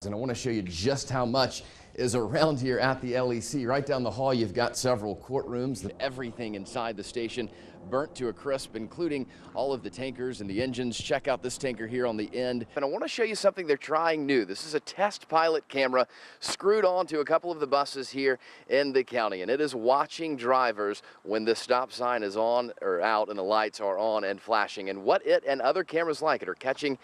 And I want to show you just how much is around here at the LEC. Right down the hall, you've got several courtrooms. Everything inside the station burnt to a crisp, including all of the tankers and the engines. Check out this tanker here on the end. And I want to show you something they're trying new. This is a test pilot camera screwed onto a couple of the buses here in the county, and it is watching drivers when the stop sign is on or out and the lights are on and flashing. And what it and other cameras like it are catching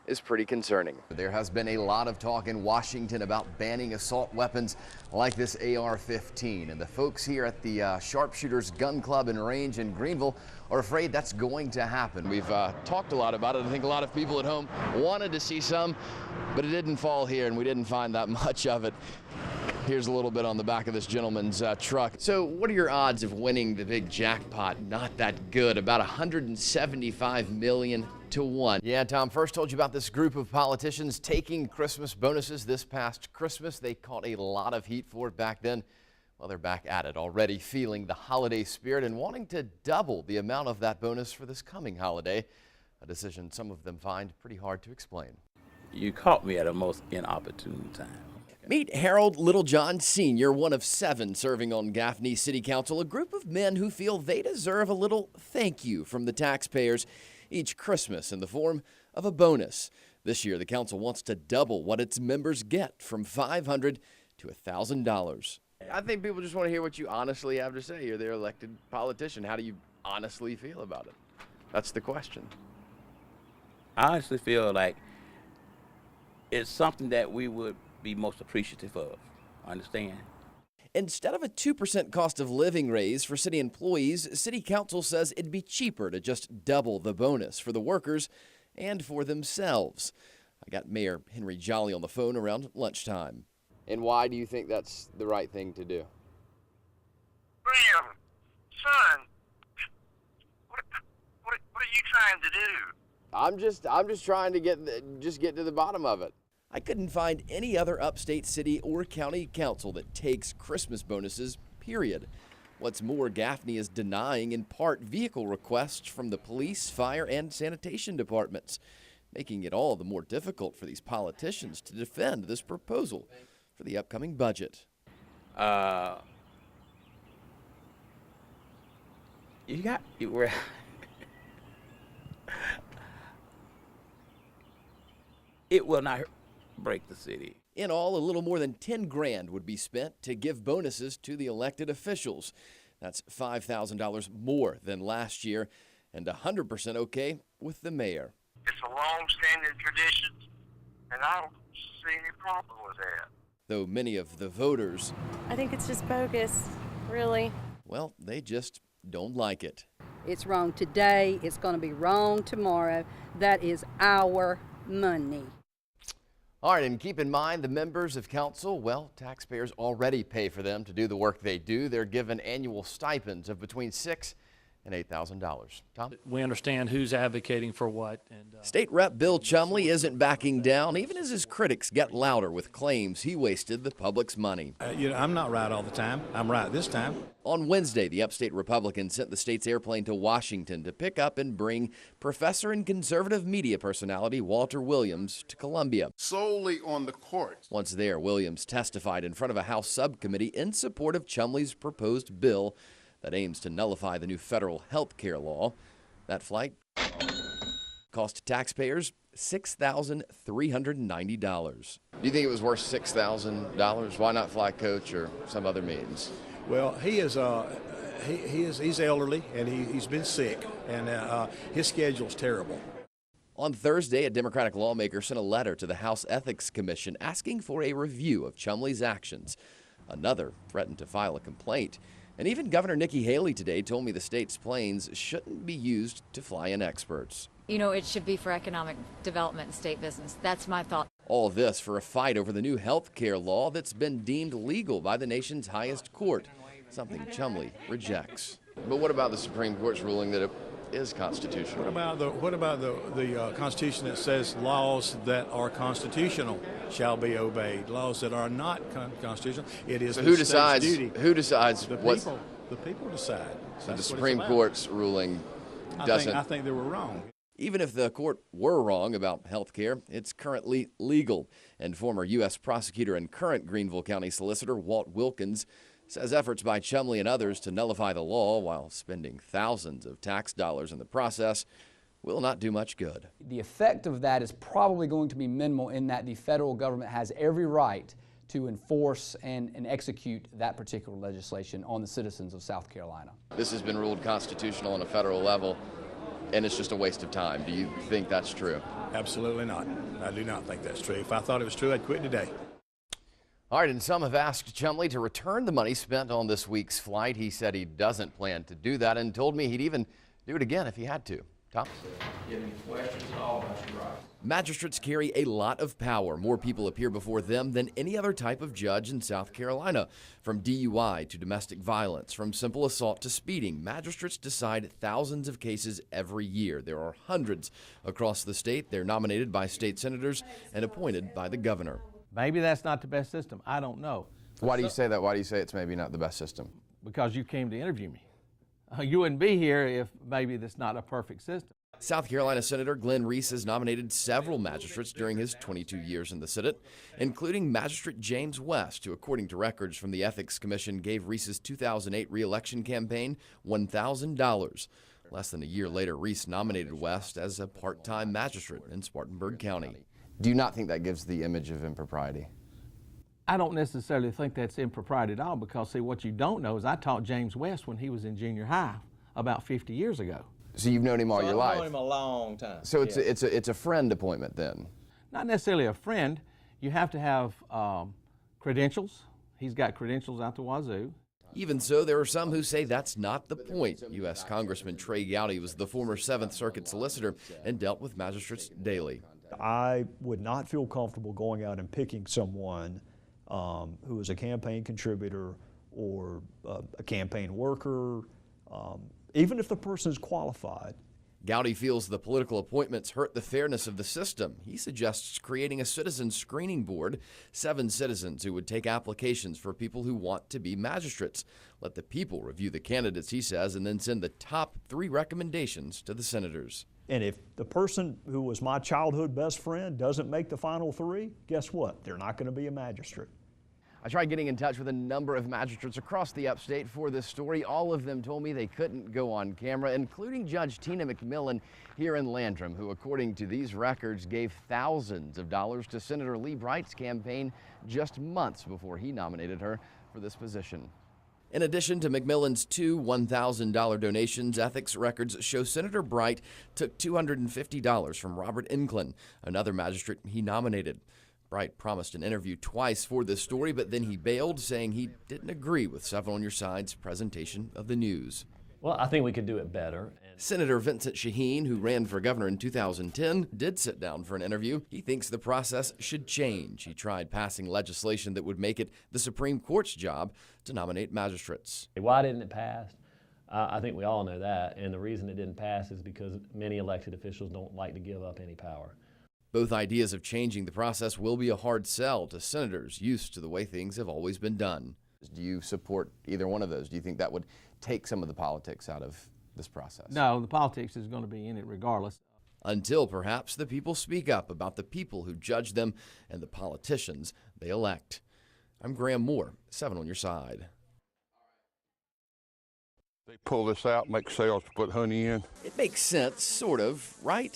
is pretty concerning. There has been a lot of talk in Washington about banning assault weapons like this AR-15, and the folks here at the Sharpshooters Gun Club and Range in Greenville are afraid that's going to happen. We've talked a lot about it. I think a lot of people at home wanted to see some, but it didn't fall here, and we didn't find that much of it. Here's a little bit on the back of this gentleman's truck. So what are your odds of winning the big jackpot? Not that good, about 175 million to 1. Yeah, Tom first told you about this group of politicians taking Christmas bonuses this past Christmas. They caught a lot of heat for it back then. Well, they're back at it already, feeling the holiday spirit and wanting to double the amount of that bonus for this coming holiday. A decision some of them find pretty hard to explain. You caught me at a most inopportune time. Meet Harold Littlejohn Sr., one of 7 serving on Gaffney City Council, a group of men who feel they deserve a little thank you from the taxpayers each Christmas in the form of a bonus. This year, the council wants to double what its members get, from $500 to $1,000. I think people just want to hear what you honestly have to say. You're their elected politician. How do you honestly feel about it? That's the question. I honestly feel like it's something that we would be most appreciative of. Understand? Instead of a 2% cost of living raise for city employees, City Council says it'd be cheaper to just double the bonus for the workers and for themselves. I got Mayor Henry Jolly on the phone around lunchtime. And why do you think that's the right thing to do? Graeme, son, what are you trying to do? I'm just trying to get to the bottom of it. I couldn't find any other upstate city or county council that takes Christmas bonuses, period. What's more, Gaffney is denying in part vehicle requests from the police, fire, and sanitation departments, making it all the more difficult for these politicians to defend this proposal for the upcoming budget. It will not break the city. In all, a little more than 10 grand would be spent to give bonuses to the elected officials. That's $5,000 more than last year, and 100% okay with the mayor. It's a long-standing tradition, and I don't see any problem with that. Though many of the voters, I think it's just bogus, really. Well, they just don't like it. It's wrong today, it's going to be wrong tomorrow. That is our money. All right, and keep in mind the members of council, well, taxpayers already pay for them to do the work they do. They're given annual stipends of between $6,000 and $8,000. Tom? We understand who's advocating for what. State Rep Bill Chumley isn't backing down, even as his critics get louder with claims he wasted the public's money. I'm not right all the time. I'm right this time. On Wednesday, the upstate Republican sent the state's airplane to Washington to pick up and bring professor and conservative media personality Walter Williams to Columbia. Solely on the courts. Once there, Williams testified in front of a House subcommittee in support of Chumley's proposed bill that aims to nullify the new federal health care law. That flight cost taxpayers $6,390. Do you think it was worth $6,000? Why not fly coach or some other means? Well, he's elderly and he's been sick, and his schedule's terrible. On Thursday, a Democratic lawmaker sent a letter to the House Ethics Commission asking for a review of Chumley's actions. Another threatened to file a complaint. And even Governor Nikki Haley today told me the state's planes shouldn't be used to fly in experts. You know, it should be for economic development and state business. That's my thought. All this for a fight over the new health care law that's been deemed legal by the nation's highest court, something Chumley rejects. But what about the Supreme Court's ruling that it is constitutional? What about the Constitution that says laws that are constitutional shall be obeyed? Laws that are not constitutional, it is so the state's duty. Who decides? The people. The people decide. So the Supreme Court's ruling doesn't. I think they were wrong. Even if the court were wrong about health care, it's currently legal. And former U.S. prosecutor and current Greenville County Solicitor Walt Wilkins says efforts by Chumley and others to nullify the law while spending thousands of tax dollars in the process will not do much good. The effect of that is probably going to be minimal in that the federal government has every right to enforce and execute that particular legislation on the citizens of South Carolina. This has been ruled constitutional on a federal level, and it's just a waste of time. Do you think that's true? Absolutely not. I do not think that's true. If I thought it was true, I'd quit today. All right, and some have asked Chumley to return the money spent on this week's flight. He said he doesn't plan to do that and told me he'd even do it again if he had to. Tom? Give me questions at all about your rights. Magistrates carry a lot of power. More people appear before them than any other type of judge in South Carolina. From DUI to domestic violence, from simple assault to speeding, magistrates decide thousands of cases every year. There are hundreds across the state. They're nominated by state senators and appointed by the governor. Maybe that's not the best system. I don't know. Why do you say that? Why do you say it's maybe not the best system? Because you came to interview me. You wouldn't be here if maybe that's not a perfect system. South Carolina Senator Glenn Reese has nominated several magistrates during his 22 years in the Senate, including Magistrate James West, who, according to records from the Ethics Commission, gave Reese's 2008 re-election campaign $1,000. Less than a year later, Reese nominated West as a part-time magistrate in Spartanburg County. Do you not think that gives the image of impropriety? I don't necessarily think that's impropriety at all because, see, what you don't know is I taught James West when he was in junior high about 50 years ago. So you've known him all your life? I've known him a long time. So it's a friend appointment then? Not necessarily a friend. You have to have credentials. He's got credentials out the wazoo. Even so, there are some who say that's not the point. U.S. Congressman Trey Gowdy was the former 7th Circuit solicitor and dealt with magistrates daily. I would not feel comfortable going out and picking someone who is a campaign contributor or a campaign worker, even if the person is qualified. Gowdy feels the political appointments hurt the fairness of the system. He suggests creating a citizen screening board, 7 citizens who would take applications for people who want to be magistrates. Let the people review the candidates, he says, and then send the top 3 recommendations to the senators. And if the person who was my childhood best friend doesn't make the final 3, guess what? They're not going to be a magistrate. I tried getting in touch with a number of magistrates across the upstate for this story. All of them told me they couldn't go on camera, including Judge Tina McMillan here in Landrum, who, according to these records, gave thousands of dollars to Senator Lee Bright's campaign just months before he nominated her for this position. In addition to McMillan's 2 $1,000 donations, ethics records show Senator Bright took $250 from Robert Inclin, another magistrate he nominated. Bright promised an interview twice for this story, but then he bailed, saying he didn't agree with 7 on Your Side's presentation of the news. Well, I think we could do it better. Senator Vincent Shaheen, who ran for governor in 2010, did sit down for an interview. He thinks the process should change. He tried passing legislation that would make it the Supreme Court's job to nominate magistrates. Why didn't it pass? I think we all know that, and the reason it didn't pass is because many elected officials don't like to give up any power. Both ideas of changing the process will be a hard sell to senators used to the way things have always been done. Do you support either one of those? Do you think that would take some of the politics out of this process? No, the politics is going to be in it regardless. Until perhaps the people speak up about the people who judge them and the politicians they elect. I'm Graeme Moore, 7 on Your Side. They pull this out, make cells to put honey in. It makes sense, sort of, right?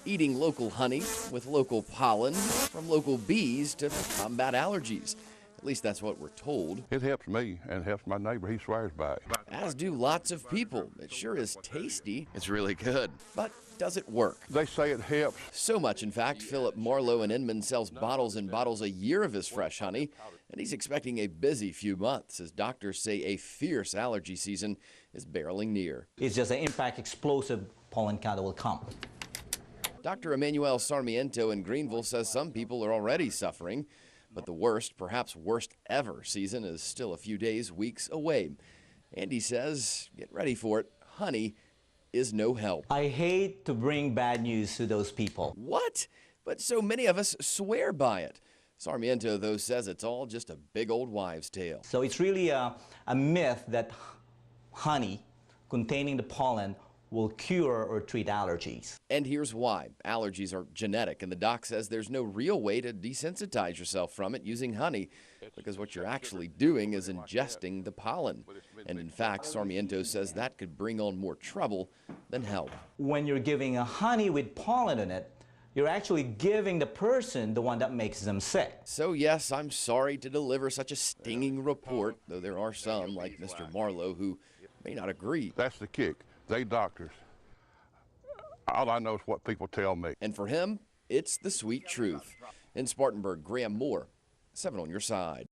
Eating local honey with local pollen from local bees to combat allergies. At least that's what we're told. It helps me and helps my neighbor. He swears by it. As do lots of people. It sure is tasty. It's really good. But does it work? They say it helps. So much, in fact, Philip Marlowe in Inman sells bottles and bottles a year of his fresh honey, and he's expecting a busy few months as doctors say a fierce allergy season is barreling near. It's just an impact explosive pollen count that will come. Dr. Emmanuel Sarmiento in Greenville says some people are already suffering, but the worst, perhaps worst ever season is still a few days, weeks away. And he says, get ready for it, honey is no help. I hate to bring bad news to those people. What? But so many of us swear by it. Sarmiento, though, says it's all just a big old wives' tale. So it's really a myth that honey containing the pollen will cure or treat allergies. And here's why. Allergies are genetic, and the doc says there's no real way to desensitize yourself from it using honey, because what you're actually doing is ingesting the pollen. And in fact, Sarmiento says that could bring on more trouble than help. When you're giving a honey with pollen in it, you're actually giving the person the one that makes them sick. So yes, I'm sorry to deliver such a stinging report, though there are some, like Mr. Marlowe, who may not agree. That's the kick. They doctors. All I know is what people tell me. And for him, it's the sweet truth. In Spartanburg, Graeme Moore, 7 on your side.